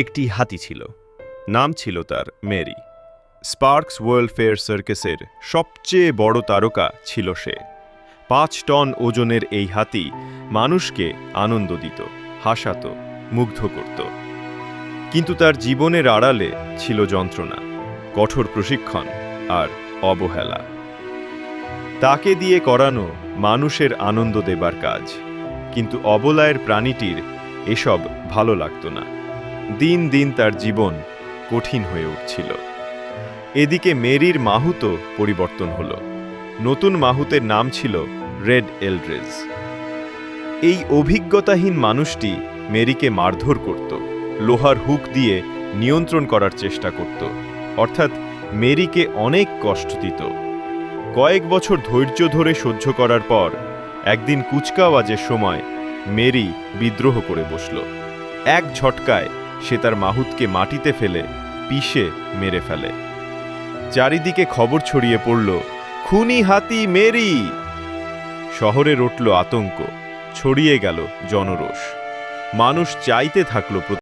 একটি হাতি ছিল। নাম ছিল তার মেরি। স্পার্কস ওয়েলফেয়ার সার্কাসের সবচেয়ে বড় তারকা ছিল সে। 5 টন ওজনের এই হাতি মানুষকে আনন্দ দিত, হাসাতো, মুগ্ধ করত। কিন্তু তার জীবনের আড়ালে ছিল যন্ত্রণা, কঠোর প্রশিক্ষণ আর অবহেলা। তাকে দিয়ে করানো মানুষের আনন্দ দেবার কাজ, কিন্তু অবলায়ের প্রাণীটির এসব ভালো লাগত না। দিন দিন তার জীবন কঠিন হয়ে উঠছিল। এদিকে মেরির মাহুতও পরিবর্তন হলো। নতুন মাহুতের নাম ছিল রেড এলড্রেজ। এই অভিজ্ঞতাহীন মানুষটি মেরিকে মারধর করত, লোহার হুক দিয়ে নিয়ন্ত্রণ করার চেষ্টা করত, অর্থাৎ মেরিকে অনেক কষ্ট দিত। কয়েক বছর ধৈর্য ধরে সহ্য করার পর একদিন কুচকাওয়াজের সময় মেরি বিদ্রোহ করে বসল। এক ঝটকায় সে তার মাহুতকে মাটিতে ফেলে পিষে মেরে ফেলে। চারিদিকে খবর ছড়িয়ে পড়ল, খুনি হাতি মেরি। শহরে রটল আতঙ্ক, ছড়িয়ে গেল জনরোষ। মানুষ চাইতে থাকল